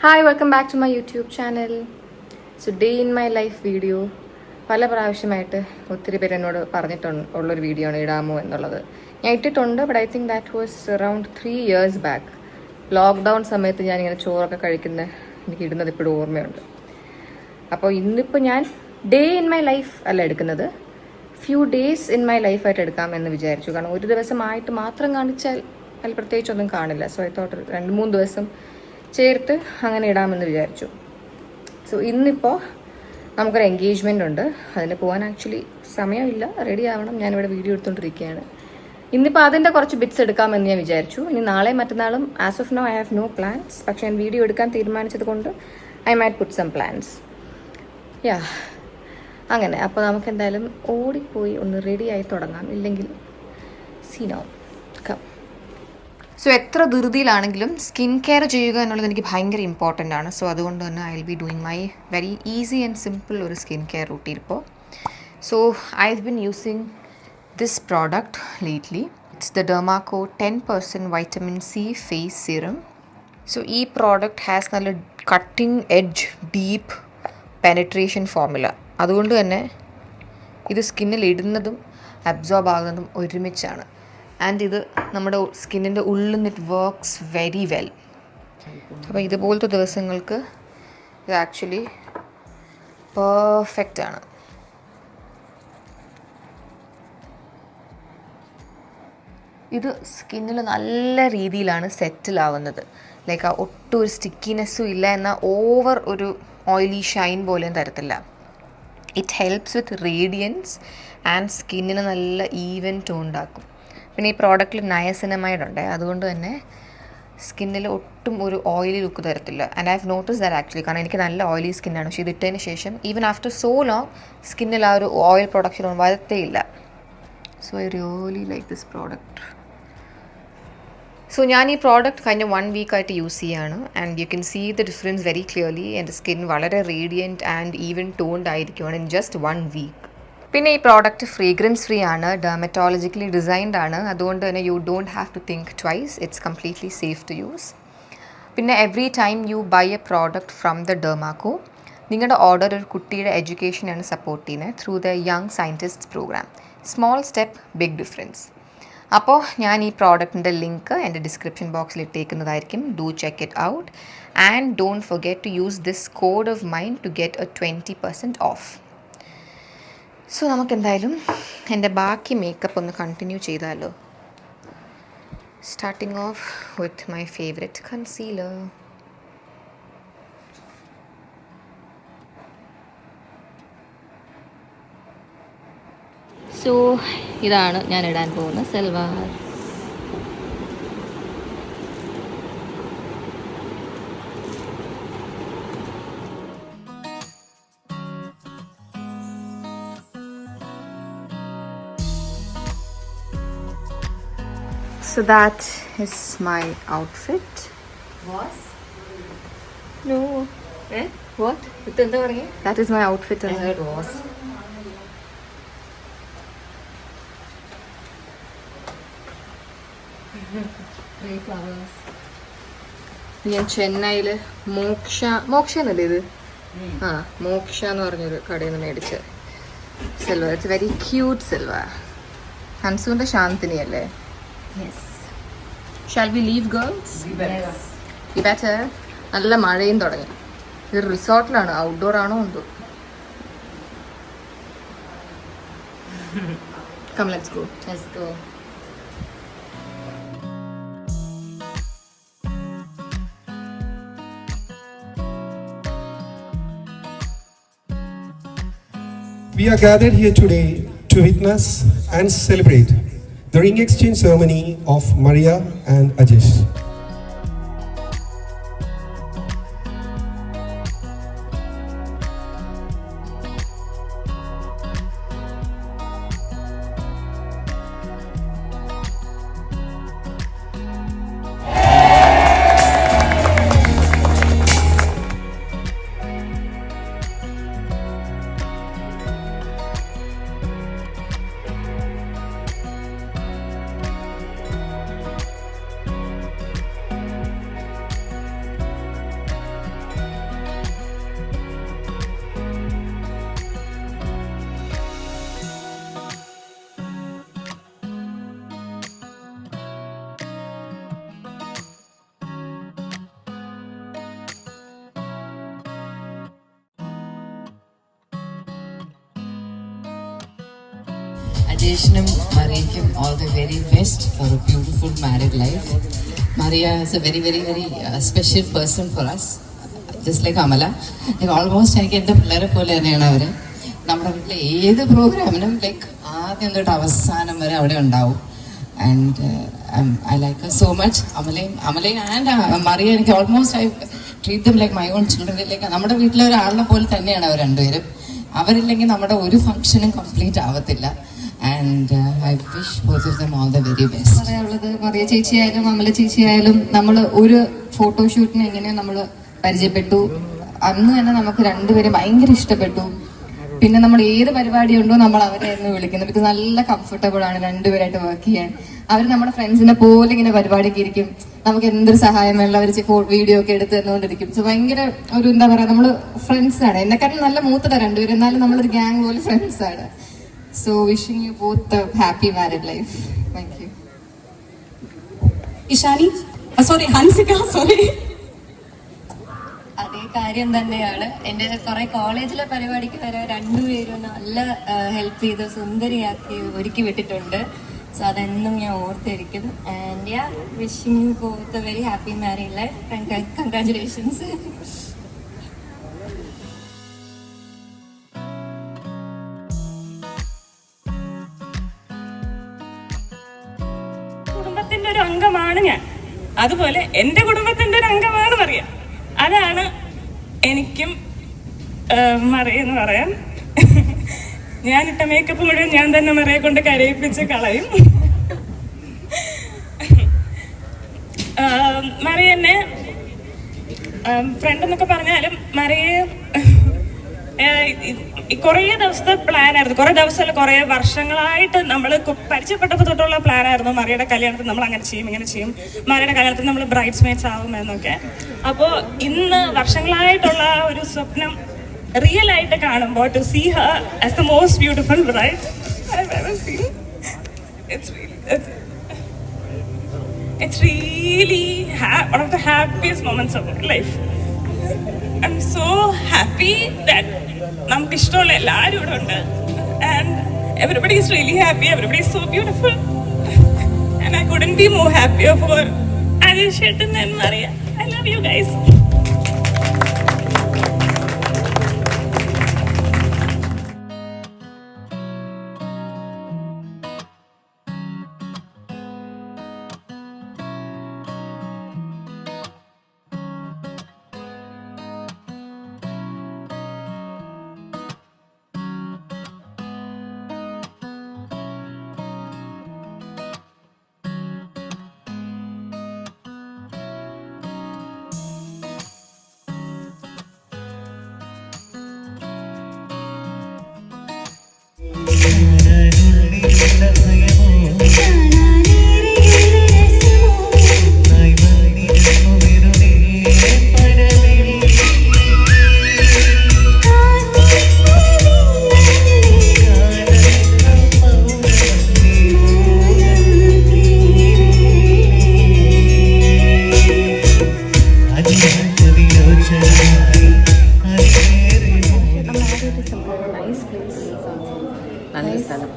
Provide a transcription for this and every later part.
Hi welcome back to my YouTube channel. So day in my life video പല പ്രാവശ്യമായിട്ട് ഒത്തിരി പേര് എന്നോട് പറഞ്ഞിട്ടുള്ളൊരു വീഡിയോ ആണ് ഇടാമോ എന്നുള്ളത്. ഞാൻ ഇട്ടിട്ടുണ്ട്, but I think that was around 3 years back. Lockdown സമയത്ത് ഞാനിങ്ങനെ ചോറൊക്കെ കഴിക്കുന്ന എനിക്ക് ഇടുന്നത് ഇപ്പോഴും ഓർമ്മയുണ്ട്. അപ്പോൾ ഇന്നിപ്പോൾ ഞാൻ ഡേ ഇൻ മൈ ലൈഫ് അല്ല എടുക്കുന്നത്, ഫ്യൂ ഡേയ്സ് ഇൻ മൈ ലൈഫായിട്ട് എടുക്കാം എന്ന് വിചാരിച്ചു. കാരണം ഒരു ദിവസമായിട്ട് മാത്രം കാണിച്ചാൽ അതിൽ പ്രത്യേകിച്ചൊന്നും കാണില്ല. സോ ഐ തോട്ട് 2-3 ദിവസം ചേർത്ത് അങ്ങനെ ഇടാമെന്ന് വിചാരിച്ചു. സോ ഇന്നിപ്പോൾ നമുക്കൊരു എൻഗേജ്മെൻ്റ് ഉണ്ട്. അതിന് പോകാൻ ആക്ച്വലി സമയമില്ല, റെഡി ആവണം. ഞാനിവിടെ വീഡിയോ എടുത്തുകൊണ്ടിരിക്കുകയാണ്. ഇന്നിപ്പോൾ അതിൻ്റെ കുറച്ച് ബിറ്റ്സ് എടുക്കാമെന്ന് ഞാൻ വിചാരിച്ചു. ഇനി നാളെ മറ്റന്നാളും as of now I have no plans. പക്ഷേ ഞാൻ വീഡിയോ എടുക്കാൻ തീരുമാനിച്ചത് കൊണ്ട് I might put some plans. Yeah അങ്ങനെ. അപ്പോൾ നമുക്ക് എന്തായാലും ഓടിപ്പോയി ഒന്ന് റെഡിയായി തുടങ്ങാം, ഇല്ലെങ്കിൽ സീനോ കം. സോ എത്ര ധൃതിയിലാണെങ്കിലും സ്കിൻ കെയർ ചെയ്യുക എന്നുള്ളത് എനിക്ക് ഭയങ്കര ഇമ്പോർട്ടൻ്റ് ആണ്. സോ അതുകൊണ്ട് തന്നെ I will be doing my very easy and simple ഒരു സ്കിൻ കെയർ റൂട്ടീൻ ഇപ്പോൾ. So I have been using this product lately. It's the Derma Co 10% vitamin C face serum. So ഈ പ്രോഡക്റ്റ് ഹാസ് നല്ല cutting edge deep penetration formula. അതുകൊണ്ട് തന്നെ ഇത് സ്കിന്നിൽ ഇടുന്നതും absorb ആകുന്നതും ഒരുമിച്ചാണ്. And ഇത് നമ്മുടെ സ്കിന്നിൻ്റെ ഉള്ളിൽ നിന്ന് ഇറ്റ് വർക്ക്സ് വെരി വെൽ. അപ്പോൾ ഇതുപോലത്തെ ദിവസങ്ങൾക്ക് ഇത് ആക്ച്വലി പെർഫെക്റ്റ് ആണ്. ഇത് സ്കിന്നിൽ നല്ല രീതിയിലാണ് സെറ്റിൽ ആവുന്നത്. ലൈക്ക് ആ ഒട്ടും ഒരു സ്റ്റിക്കിനെസ്സും ഇല്ല, എന്നാൽ ഓവർ ഒരു ഓയിലി ഷൈൻ പോലെയും തരത്തില്ല. It helps with radiance and സ്കിന്നിന് നല്ല ഈവൻ ടോൺ ഉണ്ടാക്കും. പിന്നെ ഈ പ്രോഡക്റ്റിൽ നയസിനമൈഡ് ഉണ്ട്, അതുകൊണ്ട് തന്നെ സ്കിന്നിൽ ഒട്ടും ഒരു ഓയിലി ലുക്ക് തരത്തില്ല. And I have notice that actually. കാരണം എനിക്ക് നല്ല ഓയിലി സ്കിന്നാണ്. പക്ഷേ ഇതിട്ടതിന് ശേഷം ഈവൻ ആഫ്റ്റർ സോ ലോങ് സ്കിന്നിൽ ആ ഒരു ഓയിൽ പ്രൊഡക്ഷൻ ഒന്നും വരത്തേയില്ല. So I really like this product. So ഞാൻ ഈ പ്രോഡക്റ്റ് കഴിഞ്ഞ 1 വീക്കായിട്ട് യൂസ് ചെയ്യാണ്. And you can see the difference very clearly. എൻ്റെ സ്കിൻ വളരെ റേഡിയൻറ്റ് ആൻഡ് ഈവൻ ടോൺഡ് ആയിരിക്കുവാണ് ഇൻ ജസ്റ്റ് 1 വീക്ക്. പിന്നെ ഈ പ്രോഡക്റ്റ് ഫ്രേഗ്രൻസ് ഫ്രീ ആണ്, ഡെർമറ്റോളജിക്കലി ഡിസൈൻഡ് ആണ്. അതുകൊണ്ട് തന്നെ you don't have to think twice. It's completely safe to use. പിന്നെ every time you buy a product from the Derma Co, നിങ്ങളുടെ order ഒരു കുട്ടിയുടെ എഡ്യൂക്കേഷനാണ് സപ്പോർട്ട് ചെയ്യുന്നത് through the young scientists programme. Small step big difference. അപ്പോൾ ഞാൻ ഈ പ്രോഡക്റ്റിൻ്റെ ലിങ്ക് എൻ്റെ ഡിസ്ക്രിപ്ഷൻ ബോക്സിൽ ഇട്ടേക്കുന്നതായിരിക്കും. Do check it out and don't forget to use this code of mine to get a 20% off. So നമുക്കെന്തായാലും എൻ്റെ ബാക്കി മേക്കപ്പ് ഒന്ന് കണ്ടിന്യൂ ചെയ്താലോ. Starting off with my favourite concealer. So ഇതാണ് ഞാൻ ഇടാൻ പോകുന്ന salwar. So that is my outfit. Was? No. Eh? What? എന്താ പറഞ്ഞേ? That is my outfit. I heard was. Three flowers. ഞാൻ ചെന്നൈയിൽ മോക്ഷ എന്നല്ലേ ഇത്? മോക്ഷ എന്ന് പറഞ്ഞൊരു കടയിൽ നിന്ന് മേടിച്ച silver. It's very cute silver. ഹൻസുവിൻ്റെ ശാന്തിനി അല്ലേ? Yes. Shall we leave, girls? Yes. You better. നല്ല മഴയും തുടങ്ങി. ഇത് റിസോർട്ടിലാണ്, ഔട്ട്ഡോർ ആണോ എന്തോ. Come, let's go. Let's go. We are gathered here today to witness and celebrate the ring exchange ceremony of Maria and Ajish. Adeshanam, Mariakum, all the very best for a beautiful married life. Maria is a very, very, very special person for us, just like Amala. Like almost എനിക്ക് എൻ്റെ പിള്ളേരെ പോലെ തന്നെയാണ് അവർ. നമ്മുടെ വീട്ടിലെ ഏത് പ്രോഗ്രാമിനും like ആദ്യം തൊട്ട് അവസാനം വരെ അവിടെ ഉണ്ടാവും. And I like her so much. Amalay and Maria, എനിക്ക് almost I treat them like my own children. Like നമ്മുടെ വീട്ടിലെ ഒരാളിനെ പോലെ തന്നെയാണ് അവർ രണ്ടുപേരും. അവരില്ലെങ്കിൽ നമ്മുടെ ഒരു ഫംഗ്ഷനും കംപ്ലീറ്റ് ആവത്തില്ല. And I wish both of them all the very best. പറയാനുള്ളത് മറിയ ചേച്ചിയായാലും അമല ചേച്ചിയായാലും നമ്മൾ ഒരു ഫോട്ടോഷൂട്ടിന് എങ്ങനെ നമ്മൾ പരിചയപ്പെട്ടു, അന്ന് തന്നെ നമുക്ക് രണ്ടുപേരും ഭയങ്കര ഇഷ്ടപ്പെട്ടു. പിന്നെ നമ്മൾ ഏത് പരിപാടി ഉണ്ടോ നമ്മൾ അവരായിരുന്നു വിളിക്കുന്നത്. ബിക്കോസ് നല്ല കംഫർട്ടബിൾ ആണ് രണ്ടുപേരായിട്ട് വർക്ക് ചെയ്യാൻ. അവർ നമ്മുടെ ഫ്രണ്ട്സിനെ പോലെ ഇങ്ങനെ പരിപാടിക്ക് ഇരിക്കും. നമുക്ക് എന്തൊരു സഹായം വേണം അവർ വീഡിയോ ഒക്കെ എടുത്ത് തന്നുകൊണ്ടിരിക്കും. സോ ഭയങ്കര ഒരു എന്താ പറയാ, നമ്മൾ ഫ്രണ്ട്സ് ആണ്. എന്നെക്കാട്ടും നല്ല മൂത്തതാ രണ്ടുപേരും, എന്നാലും നമ്മളൊരു ഗ്യാങ് പോലെ ഫ്രണ്ട്സ് ആണ്. So wishing you both happy married life. Thank you. Ishani, sorry Hansika, sorry. അതേ കാര്യം തന്നെയാണ്. എൻ്റെ കുറെ കോളേജിലെ പരിപാടിക്ക് വരെ രണ്ടുപേരും നല്ല ഹെൽപ്പ് ചെയ്ത് സുന്ദരിയാക്കി ഒരുക്കി വിട്ടിട്ടുണ്ട്. സോ അതെന്നും ഞാൻ ഓർത്തിരിക്കും. And yeah, wishing you both a very happy married life. Congratulations. കുടുംബത്തിന്റെ ഒരു അംഗമാണ് ഞാൻ, അതുപോലെ എന്റെ കുടുംബത്തിന്റെ ഒരു അംഗമാണ് മറിയ. അതാണ് എനിക്കും മറിയെന്ന് പറയാൻ. ഞാനിട്ട മേക്കപ്പ് മുഴുവൻ ഞാൻ തന്നെ മറിയെ കൊണ്ട് കരയിപ്പിച്ച് കളയും. മറിയ എന്നെ ഫ്രണ്ട് എന്നൊക്കെ പറഞ്ഞാലും മറിയെ കുറേ ദിവസത്തെ പ്ലാൻ ആയിരുന്നു. കുറേ ദിവസമല്ല, കുറേ വർഷങ്ങളായിട്ട് നമ്മൾ പരിചയപ്പെട്ടപ്പോൾ തൊട്ടുള്ള പ്ലാൻ ആയിരുന്നു. മറിയുടെ കല്യാണത്തിന് നമ്മൾ അങ്ങനെ ചെയ്യും, ഇങ്ങനെ ചെയ്യും, മറിയുടെ കല്യാണത്തിന് നമ്മൾ ബ്രൈഡ്സ് മെയ്ഡ്സ് ആവും എന്നൊക്കെ. അപ്പോൾ ഇന്ന് വർഷങ്ങളായിട്ടുള്ള ഒരു സ്വപ്നം റിയൽ ആയിട്ട് കാണുമ്പോൾ, to see her as the most beautiful bride I have ever seen, it's really one of the happiest moments of my life. I'm so happy that നമുക്ക് ഇഷ്ടമുള്ള എല്ലാവരും ഇവിടെ ഉണ്ട്. And everybody is really happy, everybody is so beautiful, and I couldn't be more happier for Adeshan and Maria. I love you guys.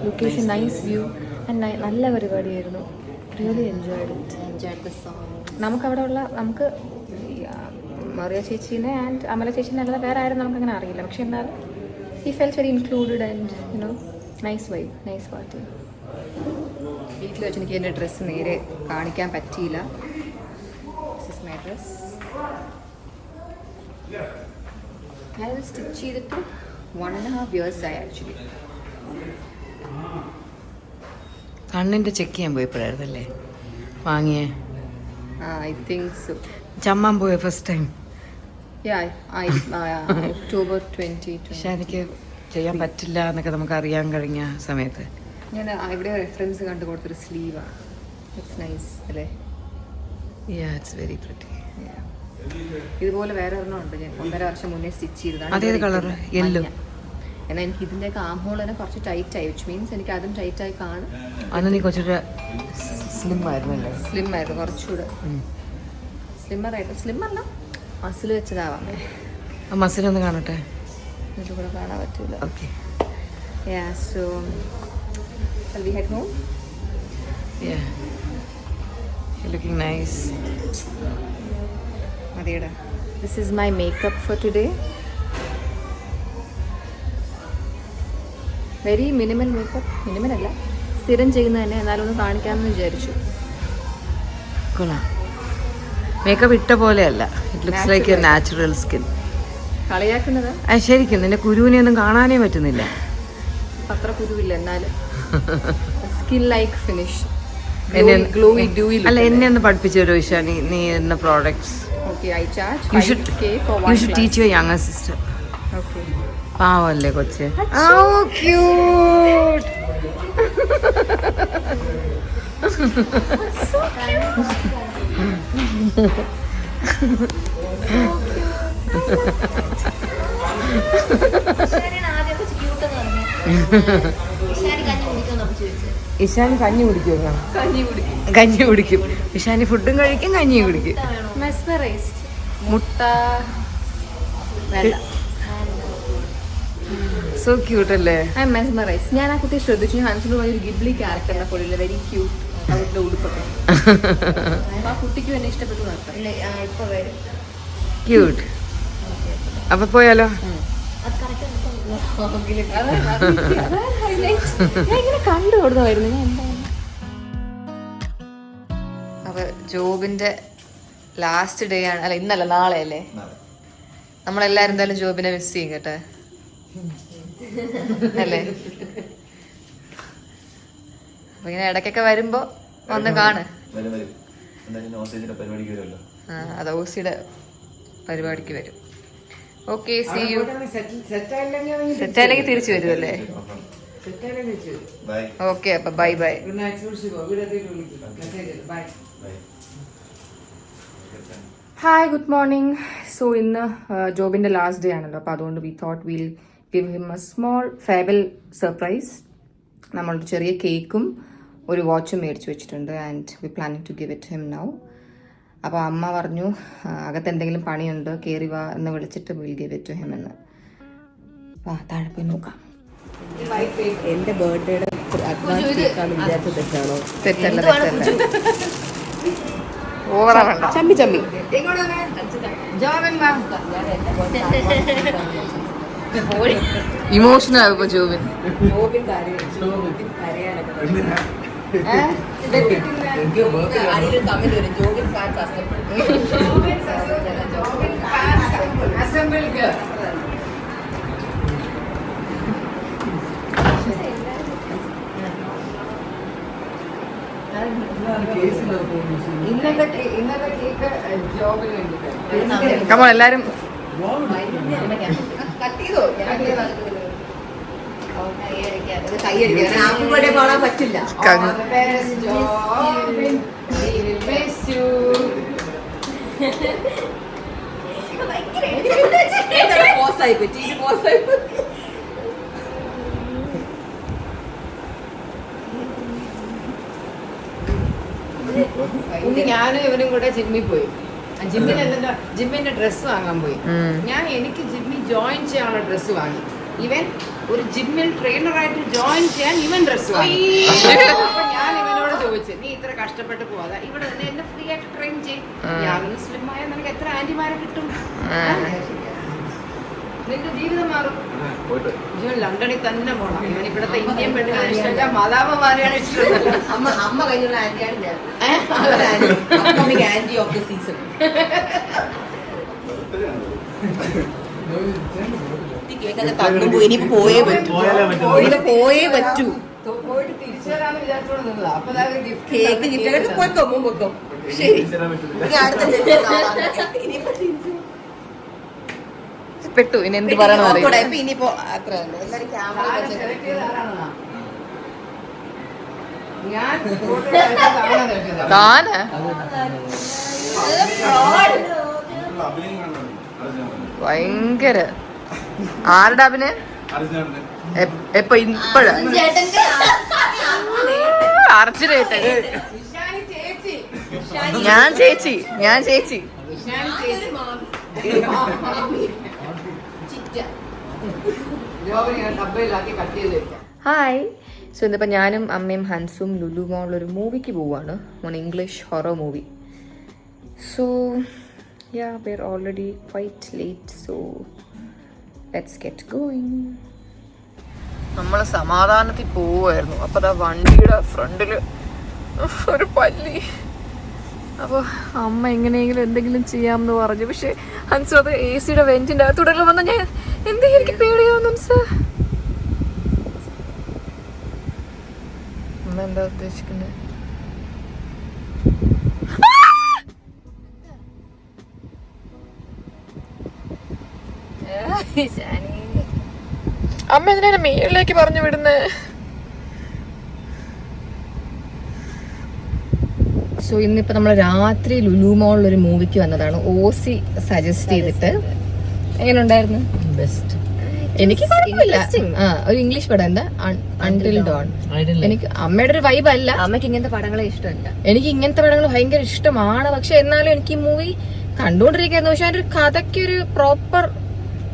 Location, nice view, and നല്ല പരിപാടിയായിരുന്നു. Really enjoyed the song. നമുക്ക് മറിയ ചേച്ചീനെ and Amala ചേച്ചീനെ അല്ലാതെ വേറെ ആരും നമുക്കങ്ങനെ അറിയില്ല. പക്ഷെ എന്നാലും he felt very included and you know nice vibe, nice party. വീട്ടിൽ വെച്ച് എനിക്ക് എൻ്റെ ഡ്രസ്സ് നേരെ കാണിക്കാൻ പറ്റിയില്ല. This is my dress. ഞാനത് സ്റ്റിച്ച് ചെയ്തിട്ട് 1.5 years ആയി ആക്ച്വലി. കണ്ണിൻ്റെ ചെക്ക് ചെയ്യാൻ പോയപ്പോഴായിരുന്നല്ലേ വാങ്ങിയേ? I think so. ചമ്മാൻ പോയ ഫസ്റ്റ് ടൈം. October 2020. പക്ഷെ എനിക്ക് ചെയ്യാൻ പറ്റില്ല എന്നൊക്കെ നമുക്ക് അറിയാൻ കഴിഞ്ഞ സമയത്ത് ഞാൻ ഇവിടെ റെഫറൻസ് കണ്ടു കൊടുത്തൊരു സ്ലീവാണ്. ഇറ്റ്സ് നൈസ് അല്ലേ? It's very pretty. ഇതുപോലെ വേറെ ഒരെണ്ണം ഉണ്ട്, ഞാൻ 1.5 വർഷം മുന്നേ സ്റ്റിച്ച് ചെയ്തതാണ്. അതേത് കളർ? യെല്ലോ. എന്നാൽ എനിക്ക് ഇതിൻ്റെയൊക്കെ ആം ഹോൾ തന്നെ കുറച്ച് ടൈറ്റ് ആയി, വിച്ച് മീൻസ് എനിക്ക് അതും ടൈറ്റായി കാണും. അന്ന് നീ കുറച്ചുകൂടെ സ്ലിം ആയിരുന്നല്ലേ? സ്ലിം ആയിരുന്നു, കുറച്ചുകൂടെ സ്ലിമ്മറായിട്ട്. സ്ലിമ്മല്ല, മസിൽ വെച്ചതാവാം. ആ മസിലൊന്ന് കാണട്ടെ. ഇതിൽ കൂടെ കാണാൻ പറ്റില്ല. Okay. So Shall we head home? Yeah. You're looking nice. Madhira. This is my makeup for today. Very minimal makeup. Minimal അല്ല, സ്ഥിരം ചെയ്യുന്ന തന്നെ, എന്നാലും ഒന്ന് കാണിക്കാമെന്ന് വിചാരിച്ചു. കൊള്ളാം. മേക്കപ്പ് ഇട്ട പോലെയല്ല. It looks like a natural skin. കളിയാക്കുന്നത് ശരിക്കും നിന്റെ കുരുവിനെ ഒന്നും കാണാനേ പറ്റുന്നില്ല. അത്ര കുരുവില്ല, എന്നാലും സ്കിൻ ലൈക്ക് ഫിനിഷ്. അല്ല, എന്നെ ഒന്ന് പഠിപ്പിച്ചു തരുമോ ഇഷാനി, നീ എന്ന products? Okay, I charge You should 5K for one you should class. teach your younger sister. Okay. പാവല്ലേ കൊച്ച്. Oh, cute. ഇഷാനി കഞ്ഞി കുടിക്കുമോ? കഞ്ഞി കുടിക്കും. ഇഷാനി ഫുഡും കഴിക്കും, കഞ്ഞിയും കുടിക്കും. Mesmerized. മുട്ട വേണ്ട. സോ ക്യൂട്ട് അല്ലേ? I M mesmerised. ഞാൻ ആ കുട്ടിയെ ശ്രദ്ധിച്ചു. ഹാൻസിന്റെ ഒരു ഗിബ്ലി ക്യാരക്ടറിനെ പോലെയുള്ള വെരി ക്യൂട്ട് അവരുടെ ഉടുപ്പൊക്കെ. ആ കുട്ടിക്കും എന്നെ ഇഷ്ടപ്പെട്ടു നടത്താം. ഇപ്പൊ വരും. ക്യൂട്ട്. അപ്പൊ പോയാലോ? ഞാൻ ഇങ്ങനെ കണ്ടു കൊടുത്തായിരുന്നു. ഞാൻ എന്താ അപ്പൊ ജോബിന്റെ ലാസ്റ്റ് ഡേ ആണ്. അല്ല, ഇന്നല്ല, നാളെ അല്ലേ? നമ്മളെല്ലാരും എന്തായാലും ജോബിനെ മിസ് ചെയ്യും കേട്ടെ, അല്ലേ? അപ്പൊ ഇങ്ങനെ ഇടയ്ക്കൊക്കെ വരുമ്പോ വന്ന് കാണ്. അത് ഓസിയുടെ പരിപാടിക്ക് വരും. Okay, see you. സെറ്റായില്ലെങ്കിൽ തിരിച്ചു വരുമല്ലേ? ഓക്കെ, അപ്പൊ bye bye. Hi, good morning. So ഇന്ന് ജോബിൻ്റെ ലാസ്റ്റ് ഡേ ആണല്ലോ, അപ്പോൾ അതുകൊണ്ട് we thought will give him a small farewell surprise. നമ്മളൊരു ചെറിയ കേക്കും ഒരു വാച്ചും മേടിച്ചു വെച്ചിട്ടുണ്ട്. And we planning to give it him now. അപ്പോൾ അമ്മ പറഞ്ഞു അകത്ത് എന്തെങ്കിലും പണിയുണ്ട്, കയറി വാ എന്ന് വിളിച്ചിട്ട് will give it to him എന്ന്. വാ, താഴെ പോയി നോക്കാം. എന്റെ ബർത്ത്ഡേയുടെ തെറ്റല്ല, തെറ്റല്ല. ഓവറാ വേണ്ട. ചമ്മി ചമ്മി ഇമോഷണൽ ആകുമ്പോ ജോബിൻ. കമോൺ എല്ലാരും. പാടാൻ പറ്റില്ല. ഞാനും ഇവനും കൂടെ ജിമ്മിൽ പോയി. ജിമ്മിന്റെ ഡ്രസ്സ് വാങ്ങാൻ പോയി. എനിക്ക് ജിമ്മിൽ ജോയിൻ ചെയ്യാനുള്ള ഡ്രസ്സ് വാങ്ങി. ഇവൻ ഒരു ജിമ്മിൽ ട്രെയിനറായിട്ട് ജോയിൻ ചെയ്യാൻ ഇവൻ ഡ്രസ്സ് വാങ്ങി. അപ്പൊ ഞാൻ ഇവനോട് ചോദിച്ചു, നീ ഇത്ര കഷ്ടപ്പെട്ട് പോവാതെ ഇവിടെ തന്നെ എന്നെ ഫ്രീ ആയിട്ട് ട്രെയിൻ ചെയ്യും. ഞാനൊന്ന് സ്ലിം ആയാൽ നിനക്ക് എത്ര ആന്റിമാരെ കിട്ടും? നിന്റെ ജീവിതം മാറും. ഇവൻ ലണ്ടനിൽ തന്നെ പോണം. ഇവൻ ഇവിടുത്തെ ഇന്ത്യൻ പെണ്ണുകളെ ഇഷ്ടമല്ല, മതാപമാരെയാണ് ഇഷ്ടമല്ല. അമ്മ കഴിഞ്ഞുള്ള ആന്റിയാണ് ഞാൻ. Aunty of the season. ഇനിയിപ്പോ പോയേ പറ്റൂ. പോയിട്ട് തിരിച്ചു വരാന്ന് വിചാരിച്ചോണ്ട് നിന്നതാ. അപ്പൊ കേക്ക് ഗിഫ്റ്റ് പോയിക്കോ. ശരി, പെട്ടു. ഇനി എന്ത് പറയണമെന്ന് ഇനിയിപ്പോ അത്ര താന് ഭയങ്കര. ആരുടെ അഭിനയം? എപ്പ ഇപ്പഴ അർച്ചനേട്ടൻ. ഞാൻ ചേച്ചി. ഹായ്. സോ ഇന്നിപ്പോൾ ഞാനും അമ്മയും ഹൻസും ലുലു മോളിലൊരു മൂവിക്ക് പോവുകയാണ്, English horror movie. So yeah we are already quite late, so let's get going. നമ്മൾ സമാധാനത്തിൽ പോവുമായിരുന്നു. അപ്പോൾ അതാ വണ്ടിയുടെ ഫ്രണ്ടിൽ ഒരു പല്ലി. അപ്പോൾ അമ്മ എങ്ങനെയെങ്കിലും എന്തെങ്കിലും ചെയ്യാമെന്ന് പറഞ്ഞു. പക്ഷേ ഹൻസു അത് AC യുടെ വെന്റിൻ്റെ അകത്തൂടെ വന്ന ഞാൻ എന്തെങ്കിലും എനിക്ക് പേടിയാവുന്നു. ഹൻസ് അമ്മ എന്താ ഉദ്ദേശിക്കുന്നത്? അമ്മ എന്തിനാ മേളിലേക്ക് പറഞ്ഞു വിടുന്നേ? സോ ഇന്നിപ്പോൾ നമ്മൾ രാത്രി ലുലു മോളിലൊരു മൂവിക്ക് വന്നതാണ്. OC സജസ്റ്റ് ചെയ്തിട്ട്. എങ്ങനെ ഉണ്ടായിരുന്നു? ബെസ്റ്റ്. എനിക്ക് കുഴപ്പമില്ല. ഒരു ഇംഗ്ലീഷ് പടം, എന്താ അൺടിൽ ഡോൺ. എനിക്ക് അമ്മയുടെ ഒരു വൈബ് അല്ല. അമ്മയ്ക്ക് ഇങ്ങനത്തെ പടങ്ങളെ ഇഷ്ടമല്ല. എനിക്ക് ഇങ്ങനത്തെ പടങ്ങൾ ഭയങ്കര ഇഷ്ടമാണ്. പക്ഷെ എന്നാലും എനിക്ക് ഈ മൂവി കണ്ടുകൊണ്ടിരിക്കുന്നു. പക്ഷെ അതിന്റെ ഒരു കഥയ്ക്കൊരു പ്രോപ്പർ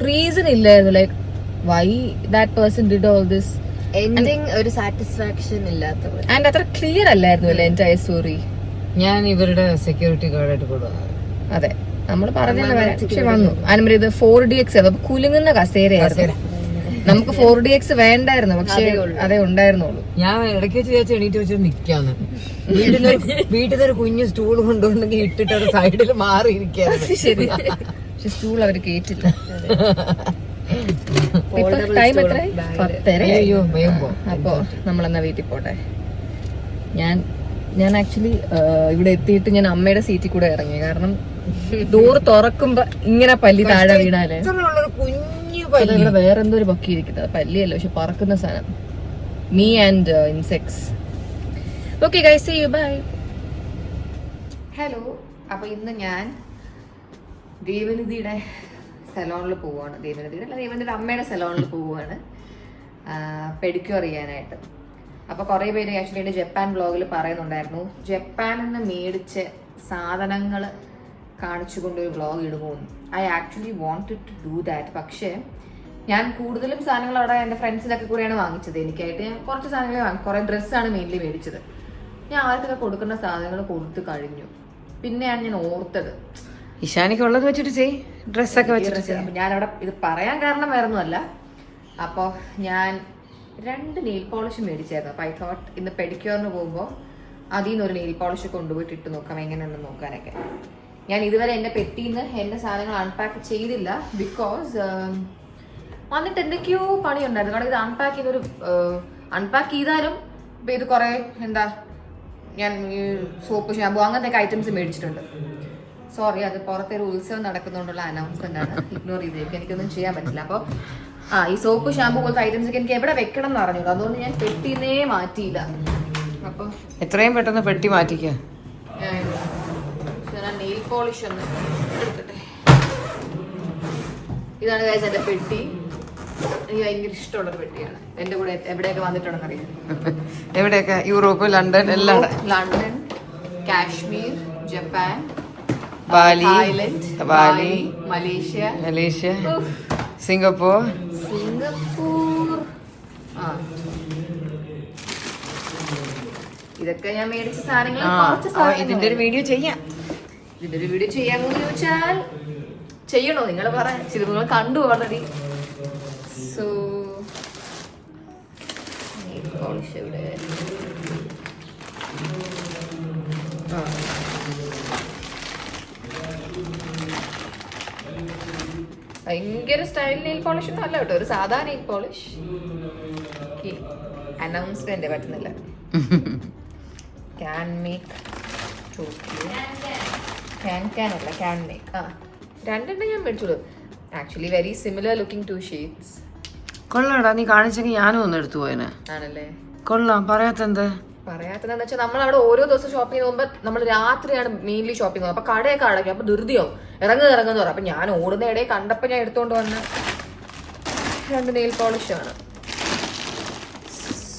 റീസൺ ഇല്ലായിരുന്നു. Like why that person did all this. Ending ഒരു സാറ്റിസ്ഫാക്ഷൻ ഇല്ലാത്ത, ആൻഡ് അത്ര ക്ലിയർ അല്ലായിരുന്നു അല്ലേ എൻറ്റയർ സ്റ്റോറി. ഞാൻ ഇവരുടെ സെക്യൂരിറ്റി ഗാർഡായിട്ട് കൊടുക്കുക. അതെ, നമ്മൾ പറഞ്ഞല്ലോ. പക്ഷെ വന്നു അനുമതി ഇത് 4DX കുലുങ്ങുന്ന കസേരയായിരുന്നു. നമുക്ക് 4DX വേണ്ടായിരുന്നു, പക്ഷെ അതേ ഉണ്ടായിരുന്നുള്ളൂ. ഞാൻ ഇടയ്ക്ക് വെച്ച് ചേച്ചി എണീറ്റ് വെച്ചിട്ട് നിക്കാന്ന്. വീട്ടിൽ ഒരു കുഞ്ഞു സ്റ്റൂൾ കൊണ്ടുവന്നെങ്കിൽ ഇട്ടിട്ട് ഒരു സൈഡിൽ മാറിയിരിക്കായിരുന്നു. ശരി, പക്ഷെ സ്റ്റൂൾ അവർ കേറ്റില്ല. ടൈം എത്രയായി? 10:30. അപ്പോ നമ്മളെന്നാ വീട്ടിൽ പോട്ടെ. ഞാൻ ആക്ച്വലി ഇവിടെ എത്തിയിട്ട് ഞാൻ അമ്മയുടെ സീറ്റിൽ കൂടെ ഇറങ്ങി. കാരണം ഡോറ് തുറക്കുമ്പോ ഇങ്ങനെ പല്ലി താഴെ വീണാലേ. ഇവിടെ വേറെന്തോ ഒരു പക്കി ഇരിക്കുന്നത്, പല്ലിയല്ല പക്ഷെ പറക്കുന്ന സാധനം. Me and insects. Okay guys, see you, bye. Hello. അപ്പൊ ഇന്ന് ഞാൻ ദേവനിധിയുടെ സലോണിൽ പോവുകയാണ്. ദേവനിധിയുടെ അമ്മയുടെ സലോണിൽ പോവുകയാണ് പെഡിക്യൂർ ചെയ്യാനായിട്ട്. അപ്പോൾ കുറേ പേര് ആക്ച്വലി എൻ്റെ ജപ്പാൻ വ്ളോഗിൽ പറയുന്നുണ്ടായിരുന്നു ജപ്പാനിൽ നിന്ന് മേടിച്ച സാധനങ്ങൾ കാണിച്ചുകൊണ്ടൊരു വ്ളോഗ് ഇടുമോന്ന്. I actually wanted to do that. പക്ഷേ ഞാൻ കൂടുതലും സാധനങ്ങൾ അവിടെ എൻ്റെ ഫ്രണ്ട്സിനൊക്കെ കൂടെയാണ് വാങ്ങിച്ചത്. എനിക്കായിട്ട് ഞാൻ കുറച്ച് സാധനങ്ങൾ വാങ്ങി. കുറേ ഡ്രസ്സാണ് മെയിൻലി മേടിച്ചത്. ഞാൻ അവർക്കൊക്കെ കൊടുക്കുന്ന സാധനങ്ങൾ കൊടുത്തു കഴിഞ്ഞു. പിന്നെയാണ് ഞാൻ ഓർത്തത് ഇഷാനിക്ക് ഉള്ളത് വെച്ചിട്ട് ചെയ്, ഡ്രസ്സൊക്കെ വെച്ചിട്ട്. ഞാനവിടെ ഇത് പറയാൻ കാരണം വേറൊന്നുമല്ല. അപ്പോൾ ഞാൻ 2 നെയിൽ പോളിഷ് മേടിച്ചായിരുന്നു. അപ്പോൾ ഐ തോട്ട് ഇന്ന് പെഡിക്യൂറിന് പോകുമ്പോൾ അതിൽ നിന്ന് ഒരു നെയിൽ പോളിഷ് കൊണ്ടുപോയിട്ട് ഇട്ട് നോക്കാം എങ്ങനെയുണ്ടെന്ന് നോക്കാനൊക്കെ. ഞാൻ ഇതുവരെ എൻ്റെ പെട്ടിയിൽ നിന്ന് എൻ്റെ സാധനങ്ങൾ അൺപാക്ക് ചെയ്തില്ല. ബിക്കോസ് വന്നിട്ട് എന്തൊക്കെയോ പണിയുണ്ടായിരുന്നു. കാരണം ഇത് അൺപാക്ക് ചെയ്താലും ഇപ്പം ഇത് കുറേ എന്താ ഞാൻ സോപ്പ് ഷാമ്പു അങ്ങനത്തെ ഐറ്റംസ് മേടിച്ചിട്ടുണ്ട്. സോറി, അത് പുറത്തെ ഒരു ഉത്സവം നടക്കുന്നതുകൊണ്ടുള്ള അനൗൺസ്മെന്റ് ആണ്. ഇഗ്നോർ ചെയ്തേക്കും, എനിക്കൊന്നും ചെയ്യാൻ പറ്റില്ല. അപ്പോൾ ഈ സോപ്പ് ഷാമ്പു പോലത്തെ ഐറ്റംസ് ഒക്കെ എനിക്ക് എവിടെ വെക്കണം എന്ന് അറിഞ്ഞു. അതുകൊണ്ട് ഞാൻ പെട്ടിന്നേ മാറ്റിയില്ല. അപ്പോൾ എത്രയും പെട്ടെന്ന് പെട്ടി മാറ്റിക്കുക. ഞാൻ നെയിൽ പോളിഷ് ഒന്ന് എടുക്കട്ടെ. ഇതാണ് ഗൈസ് എൻ്റെ പെട്ടി. എനിക്ക് ഭയങ്കര ഇഷ്ടമുള്ളൊരു പെട്ടിയാണ്. എൻ്റെ കൂടെ എവിടെയൊക്കെ വന്നിട്ടുണ്ടെന്ന് അറിയാം. എവിടെയൊക്കെ? യൂറോപ്പ്, ലണ്ടൻ, എല്ലാം. London, Kashmir, Japan, Bali, Thailand, Bali, Malaysia, Singapore. ഇതൊക്കെ ഞാൻ മേടിച്ച സാധനങ്ങൾ. ഇതിന്റെ ഒരു വീഡിയോ ചെയ്യാം. ചെയ്യാമെന്ന് ചോദിച്ചാൽ ചെയ്യണോ? നിങ്ങൾ പറയാൻ നിങ്ങൾ കണ്ടു ഓൾറെഡി. സോ ഇവിടെ ഭയങ്കര സ്റ്റൈൽ നെയിൽ പോളിഷ് ഒന്നും അല്ല കേട്ടോ, ഒരു സാധാ നെയിൽ പോളിഷ്. അനൗൺസ്മെന്റ് പറ്റുന്നില്ല. ക്യാൻ മേക്ക് ക്യാൻ മേക്ക് 2 ഞാൻ മേടിച്ചോളൂ. Actually very similar looking 2 shades. കൊള്ളാടാ, നീ കാണിച്ചെങ്കിൽ ഞാനും ഒന്ന് എടുത്തു പോയനെ. ആണല്ലേ? കൊള്ളാം. പറയാത്തെന്താ? പറയാത്തതെന്ന് വെച്ചാൽ നമ്മൾ അവിടെ ഓരോ ദിവസം ഷോപ്പിംഗ് പോകുമ്പോൾ നമ്മൾ രാത്രിയാണ് മെയിൻലി ഷോപ്പിംഗ് പോകുന്നത്. അപ്പൊ കടയൊക്കെ അടയ്ക്കും. അപ്പൊ ധൃതിയാവും, ഇറങ്ങുന്ന പറയും. അപ്പൊ ഞാൻ ഓടുന്ന ഇടയിൽ കണ്ടപ്പോൾ ഞാൻ എടുത്തുകൊണ്ട് വന്ന 2 നെയിൽ പോളിഷാണ്.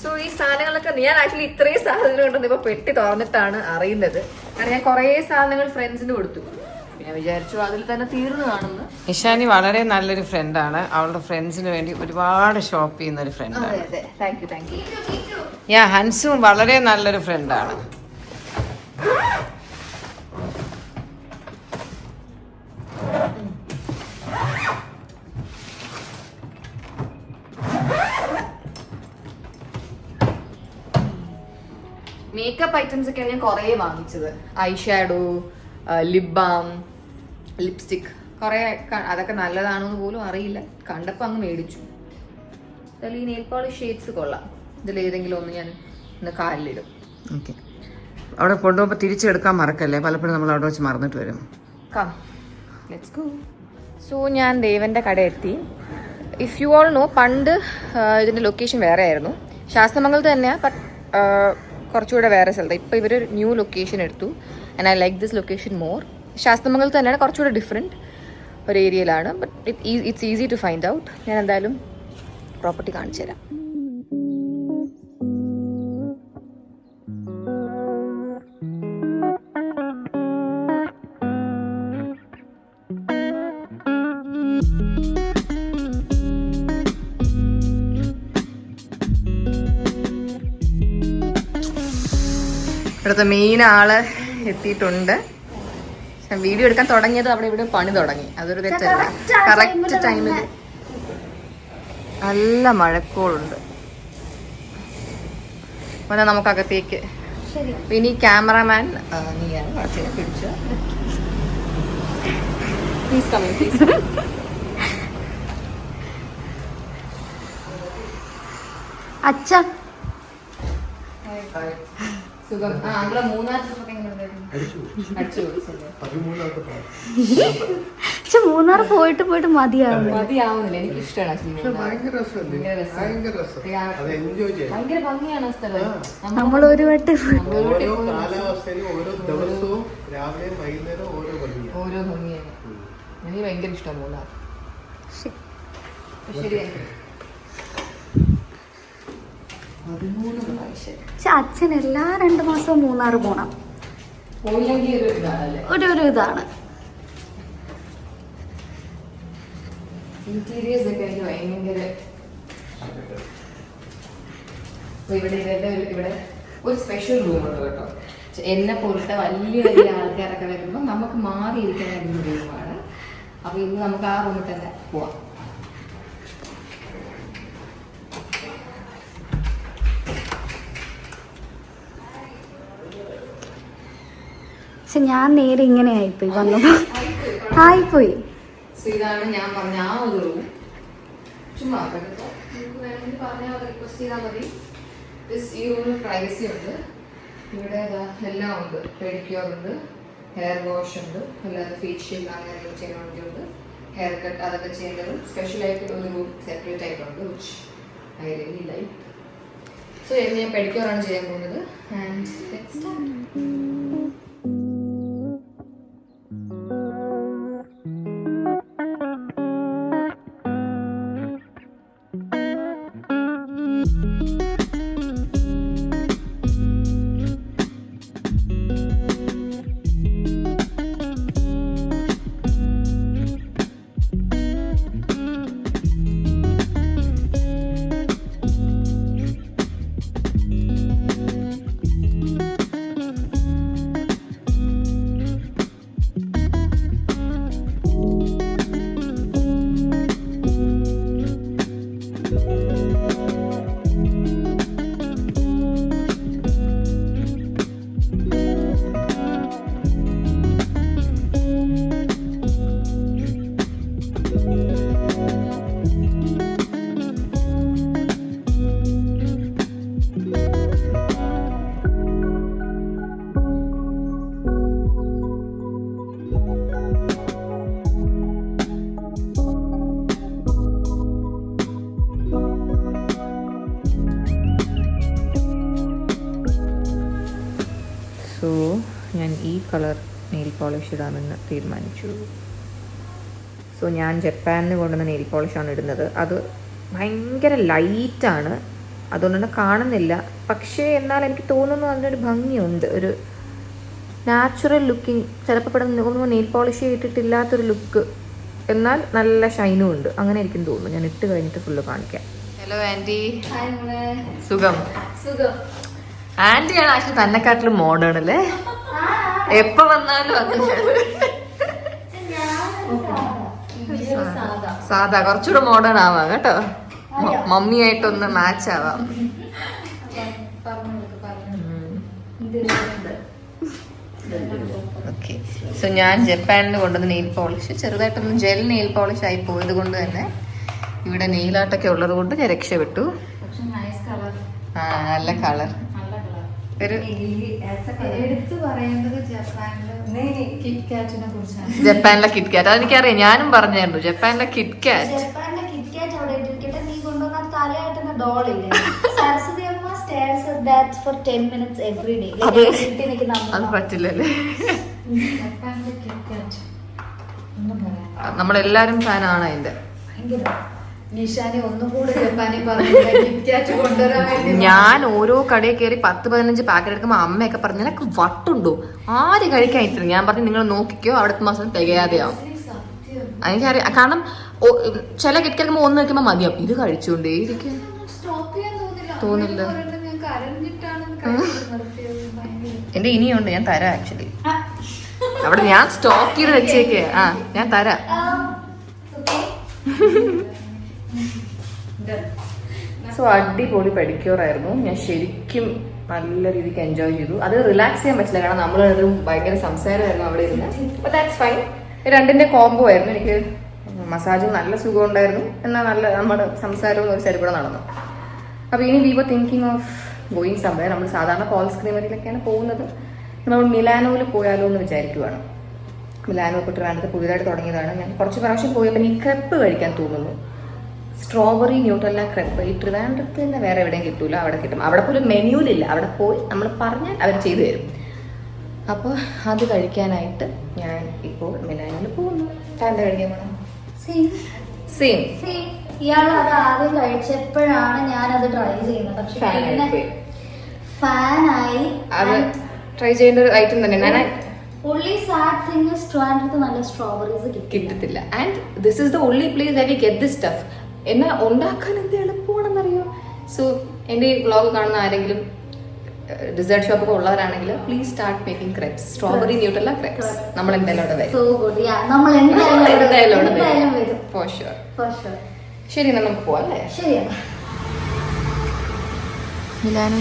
സോ ഈ സാധനങ്ങളൊക്കെ ഞാൻ ആക്ച്വലി ഇത്രയും സാധനങ്ങൾ ഉണ്ടെന്ന് ഇപ്പൊ പെട്ടി തുറന്നിട്ടാണ് അറിയുന്നത്. കാരണം ഞാൻ കുറേ സാധനങ്ങൾ ഫ്രണ്ട്സിന് കൊടുത്തു. പിന്നെ വിചാരിച്ചു അതിൽ തന്നെ തീർന്നു കാണുന്നു. ഇഷാനി വളരെ നല്ലൊരു ഫ്രണ്ടാണ്. അവളുടെ ഫ്രണ്ട്സിന് വേണ്ടി ഒരുപാട് ഷോപ്പ് ചെയ്യുന്ന ഒരു ഫ്രണ്ടാണ്. അതെ, താങ്ക് യു. ഹൻസും വളരെ നല്ലൊരു ഫ്രണ്ടാണ്. മേക്കപ്പ് ഐറ്റംസ് ഒക്കെയാണ് ഞാൻ കുറേ വാങ്ങിച്ചത്. I shadow, lip balm, lipstick കുറേ. അതൊക്കെ നല്ലതാണെന്ന് പോലും അറിയില്ല, കണ്ടപ്പോൾ അങ്ങ് മേടിച്ചു. അതിൽ ഈ നെയിൽ പോളിഷ് ഷെയ്ഡ്സ് കൊള്ളാം. ഇതിലേതെങ്കിലും ഒന്ന് ഞാൻ ഇന്ന് കാലിലിടും. ഓക്കെ, അവിടെ കൊണ്ടുപോകുമ്പോൾ തിരിച്ചെടുക്കാൻ മറക്കല്ലേ, പലപ്പോഴും നമ്മൾ അവിടെ വെച്ച് മറന്നിട്ട് വരും. Come, let's go. സോ ഞാൻ ദേവൻ്റെ കട എത്തി. ഇഫ് യു ഓൾ നോ, പണ്ട് ഇതിൻ്റെ ലൊക്കേഷൻ വേറെ ആയിരുന്നു. ശാസ്തമംഗലത്ത് തന്നെയാണ്, ബട്ട് കുറച്ചുകൂടെ വേറെ സ്ഥലത്ത്. ഇപ്പോൾ ഇവർ ന്യൂ ലൊക്കേഷൻ എടുത്തു. And I like this location more. ശാസ്തമംഗലത്ത് തന്നെയാണ്, കുറച്ചുകൂടെ ഡിഫറെൻറ്റ് ഒരു ഏരിയയിലാണ്. But it's easy to find out. ഞാൻ എന്തായാലും പ്രോപ്പർട്ടി കാണിച്ചു തരാം. ഇവിടുത്തെ മെയിൻ ആള് എത്തിയിട്ടുണ്ട്. വീഡിയോ എടുക്കാൻ തുടങ്ങിയത് അവിടെ ഇവിടെ പണി തുടങ്ങി. അതൊരു തെറ്റല്ല. കറക്റ്റ് ടൈമിൽ നല്ല മഴക്കോളുണ്ട്. അപ്പോൾ നമുക്കകത്തേക്ക് ഇനി ക്യാമറമാൻ നീയാണ് പിടിച്ചു. Please coming, please. അച്ഛ സുഖം. മൂന്നാർ ട്രിപ്പൊക്കെ എങ്ങനെയുണ്ടായിരുന്നു? മൂന്നാർ പോയിട്ട് പോയിട്ട് മതിയാവുന്നില്ല. എനിക്ക് ഇഷ്ടമാണ്. ഭയങ്കര ഭംഗിയാണ് ആ സ്ഥലം. നമ്മളൊരു വട്ടം ഓരോ ഭംഗിയാണ്. എനിക്ക് ഭയങ്കര ഇഷ്ടമാണ് മൂന്നാർ. ശരി, അച്ഛൻ എല്ലാ 2 മാസവും മൂന്നാർ പോണം. ഒരു ഇതാണ്. ഇന്റീരിയേഴ്സ് ഒക്കെ എനിക്ക് ഭയങ്കര. ഇവിടെ ഒരു സ്പെഷ്യൽ റൂമുണ്ട് കേട്ടോ. എന്നെ പോലത്തെ വലിയ വലിയ ആൾക്കാരൊക്കെ വരുമ്പോൾ നമുക്ക് മാറിയിരിക്കുന്ന റൂമാണ്. അപ്പൊ ഇന്ന് നമുക്ക് ആ റൂമിൽ തന്നെ പോവാം. പക്ഷെ ഞാൻ നേരെ ഇങ്ങനെ ആയിപ്പോയി വന്നപ്പോ ആയിപ്പോയി. സോ ഇതാണ് ഞാൻ പറഞ്ഞ ആ ഒരു റൂം. ചുമ്മാ വേണമെങ്കിൽ പറഞ്ഞാൽ റിക്വസ്റ്റ് ചെയ്താൽ മതി. ഈ റൂമിൽ പ്രൈവസി ഉണ്ട്. ഇവിടെ എല്ലാം ഉണ്ട്. പെഡിക്യൂർ ഉണ്ട്, ഹെയർ വാഷ് ഉണ്ട്, അല്ലാതെ ഫേഷ്യൽ അങ്ങനെ ചെയ്യാൻ വേണ്ടിയുണ്ട്, ഹെയർ കട്ട് അതൊക്കെ ചെയ്യേണ്ടതും സ്പെഷ്യലായിട്ട് ഒരു റൂം സെപ്പറേറ്റ് ആയിട്ടുണ്ട്, which I really like. So ഞാൻ പെഡിക്യൂറാണ് ചെയ്യാൻ പോകുന്നത്. And let's start. സോ ഞാൻ ഈ കളർ നെയിൽ പോളിഷ് ഇടാമെന്ന് തീരുമാനിച്ചു. സോ ഞാൻ ജപ്പാനിൽ കൊണ്ടുവന്ന നെയിൽ പോളിഷാണ് ഇടുന്നത്. അത് ഭയങ്കര ലൈറ്റാണ്, അതുകൊണ്ട് തന്നെ കാണുന്നില്ല. പക്ഷേ എന്നാൽ എനിക്ക് തോന്നുന്നു അതിനൊരു ഭംഗിയുണ്ട്. ഒരു നാച്ചുറൽ ലുക്കിംഗ്, ചിലപ്പോൾ പെട്ടെന്ന് നെയിൽ പോളിഷ് ചെയ്തിട്ടില്ലാത്തൊരു ലുക്ക്, എന്നാൽ നല്ല ഷൈനും ഉണ്ട്. അങ്ങനെ എനിക്കും തോന്നുന്നു. ഞാൻ ഇട്ട് കഴിഞ്ഞിട്ട് ഫുള്ള് കാണിക്കാം. ഹലോ ആൻറ്റി, സുഖം? ആൻറ്റിയാണ് ആക്ച്വലി തന്നെക്കാട്ടിലും മോഡേൺ അല്ലേ? എപ്പോ വന്നാലും അങ്ങനെയാണ്. സാധാ കുറച്ചുകൂടെ മോഡേൺ ആവാം കേട്ടോ, മമ്മിയായിട്ടൊന്ന് മാച്ച് ആവാം. ഓക്കെ, സോ ഞാൻ ജപ്പാനിൽ കൊണ്ടുവന്ന നെയിൽ പോളിഷ് ചെറുതായിട്ടൊന്ന് ജെൽ നെയിൽ പോളിഷ് ആയി പോയത് കൊണ്ട് തന്നെ ഇവിടെ നെയിലാട്ടൊക്കെ ഉള്ളത് കൊണ്ട് ഞാൻ രക്ഷപ്പെട്ടു. ആ, നല്ല കളർ. ഒരു ജപ്പാനിലെ കിറ്റ്കാറ്റ്, അതെനിക്കറിയാം, ഞാനും പറഞ്ഞായിരുന്നു ജപ്പാനിലെ കിറ്റ്കാറ്റ്. അത് പറ്റില്ലല്ലേ, നമ്മളെല്ലാരും ഫാനാണ് അതിന്റെ. ഞാൻ ഓരോ കടയിൽ കയറി 10-15 പാക്കറ്റ് എടുക്കുമ്പോ അമ്മയൊക്കെ പറഞ്ഞു നിനക്ക് വട്ടുണ്ടോ, ആര് കഴിക്കാൻ ഇത്ര. ഞാൻ പറഞ്ഞു നിങ്ങൾ നോക്കിക്കോ, അടുത്ത മാസം തികയാതെയാവും. എനിക്കറിയാം, കാരണം ചില കിടക്കുമ്പോ ഒന്ന് വെക്കുമ്പോ മതിയാവും, ഇത് കഴിച്ചുകൊണ്ടേ ഇരിക്കും, തോന്നില്ല. എന്റെ ഇനിയുണ്ട്, ഞാൻ തരാം. ആക്ച്വലി അവിടെ ഞാൻ സ്റ്റോക്ക് ചെയ്ത് വെച്ചേക്കേ. ആ, ഞാൻ തരാം. സോ അടിപൊളി പെഡിക്യൂറായിരുന്നു. ഞാൻ ശരിക്കും നല്ല രീതിക്ക് എൻജോയ് ചെയ്തു. അത് റിലാക്സ് ചെയ്യാൻ പറ്റില്ല, കാരണം നമ്മളൊരു ഭയങ്കര സംസാരമായിരുന്നു അവിടെ ഇരുന്ന്. But that's fine. രണ്ടിന്റെ കോംബോ ആയിരുന്നു. എനിക്ക് മസാജും നല്ല സുഖം ഉണ്ടായിരുന്നു, എന്നാൽ നല്ല നമ്മുടെ സംസാരവും ഒരു സൈഡ് കൂടെ നടന്നു. അപ്പോൾ ഇനി we were thinking of going somewhere. നമ്മൾ സാധാരണ പോൾസ് ക്രീമറിയിലൊക്കെയാണ് പോകുന്നത്. നമ്മൾ മിലാനോയിൽ പോയാലോ എന്ന് വിചാരിക്കുവാണ്. മിലാനോ ഇപ്പോൾ ട്രിവാൻഡ്രത്ത് പുതിയതായിട്ട് തുടങ്ങിയതാണ്. ഞാൻ കുറച്ച് പ്രാവശ്യം പോയപ്പോൾ ഈ ക്രെപ്പ് കഴിക്കാൻ തോന്നുന്നു. Strawberry Nutella crepe. ഈ ട്രിവാൻഡ്രത്ത് തന്നെ വേറെ എവിടെയും കിട്ടൂല, അവിടെ കിട്ടും. അവിടെ പോലും മെനുവിലില്ല, അവിടെ പോയി നമ്മൾ പറഞ്ഞാൽ അവർ ചെയ്തു തരും. അപ്പോൾ അത് കഴിക്കാനായിട്ട് ഞാൻ ഇപ്പോൾ മിലാനോയിൽ പോകുന്നു. എന്താ കഴിക്കാൻ പോകണം? സെയിം. ഇയാൾ അത് ആദ്യം കഴിച്ചപ്പോഴാണ് ഞാനത് ട്രൈ ചെയ്യുന്നത്. പക്ഷെ ഫാനായി. അത് ട്രൈ ചെയ്യേണ്ട ഒരു ഐറ്റം തന്നെ. ഞാൻ only sad thing is ട്രിവാൻഡ്രത്ത് നല്ല സ്ട്രോബെറീസ് കിട്ടത്തില്ല. And this is the only place that we get this stuff. എന്നെ ഉണ്ടാക്കാൻ എന്ത് എളുപ്പമാണെന്നറിയോ? സോ എൻ്റെ ഈ വ്ളോഗ് കാണുന്ന ആരെങ്കിലും ഡിസേർട്ട് ഷോപ്പൊക്കെ ഉള്ളവരാണെങ്കിൽ please start making crepes. Strawberry Nutella crepes. നമ്മൾ എന്തായാലും അവിടെ വരും. For sure. ശരി, എന്നാൽ നമുക്ക് പോവാം അല്ലേ? ശരിയാണ്. Milano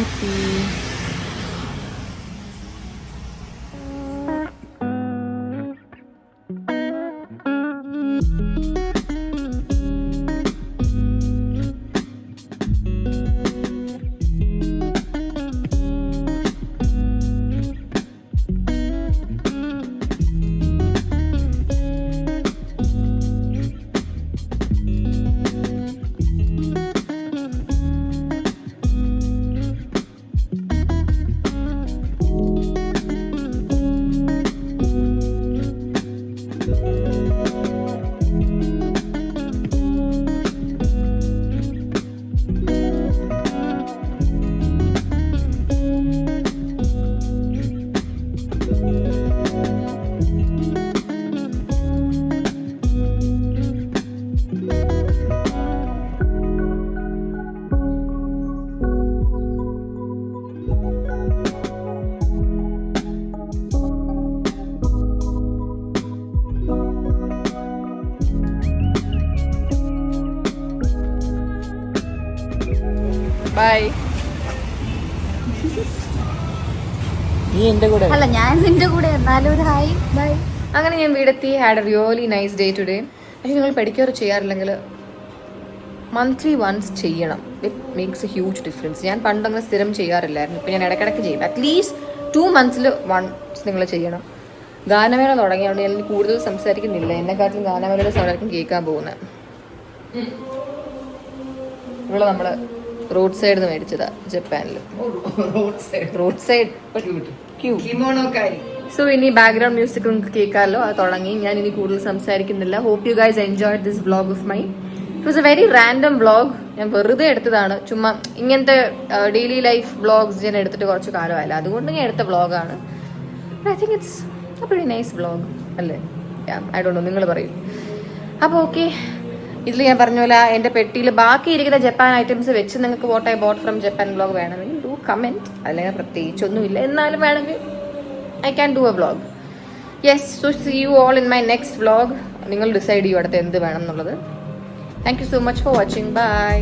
bye. നീ എന്റെ കൂടെ അല്ല, ഞാൻ നിന്റെ കൂടെ. എന്നാലും ഒരു ഹായ് ബൈ. അങ്ങനെ ഞാൻ വീടെത്തി. Had a really nice day today. പക്ഷേ നിങ്ങൾ പെഡിക്യൂർ ചെയ്യാറില്ലെങ്കിൽ മന്ത്ലി വൺസ് ചെയ്യണം. It makes a huge difference. ഞാൻ പണ്ടങ്ങനെ സ്ഥിരം ചെയ്യാറില്ലായിരുന്നു. ഇപ്പം ഞാൻ ഇടയ്ക്കിടയ്ക്ക് ചെയ്യും. അറ്റ്ലീസ്റ്റ് 2 months വൺസ് നിങ്ങൾ ചെയ്യണം. ഗാനമേള തുടങ്ങിയതുകൊണ്ട് ഞാൻ കൂടുതൽ സംസാരിക്കുന്നില്ല. എന്നെക്കാട്ടിലും ഗാനമേളയുടെ സൗണ്ടായിരിക്കും കേൾക്കാൻ പോകുന്നത്. ഇവിടെ നമ്മൾ റോഡ് സൈഡ് മേടിച്ചതാ ജപ്പാനിൽ. Road side. സോ ഇനി ബാക്ക്ഗ്രൗണ്ട് മ്യൂസിക് നിങ്ങൾക്ക് കേൾക്കാമല്ലോ, അത് തുടങ്ങി. ഞാൻ ഇനി കൂടുതൽ സംസാരിക്കുന്നില്ല. Hope you guys enjoyed this vlog of mine. It was a very random vlog. ഞാൻ വെറുതെ എടുത്തതാണ്. ചുമ്മാ ഇങ്ങനത്തെ ഡെയിലി ലൈഫ് വ്ളോഗ്സ് ഞാൻ എടുത്തിട്ട് കുറച്ച് കാലമായില്ല, അതുകൊണ്ട് ഞാൻ എടുത്ത വ്ളോഗാണ്. I think it's A very nice vlog അല്ലേ? ഐ ഡോണ്ട് നോ, നിങ്ങൾ പറയും. അപ്പോൾ ഓക്കെ, ഇതിൽ ഞാൻ പറഞ്ഞ പോലെ എൻ്റെ പെട്ടിയിൽ ബാക്കി ഇരിക്കുന്ന ജപ്പാൻ ഐറ്റംസ് വെച്ച് നിങ്ങൾക്ക് what I bought from Japan vlog വേണമെങ്കിൽ ഡു കമൻറ്റ്. അല്ലെങ്കിൽ പ്രത്യേകിച്ചൊന്നുമില്ല, എന്നാലും വേണമെങ്കിൽ I can do a vlog. Yes, so see you all in my next vlog. നിങ്ങൾ ഡിസൈഡ് ചെയ്യും അടുത്ത് എന്ത് വേണം എന്നുള്ളത്. Thank you so much for watching. By.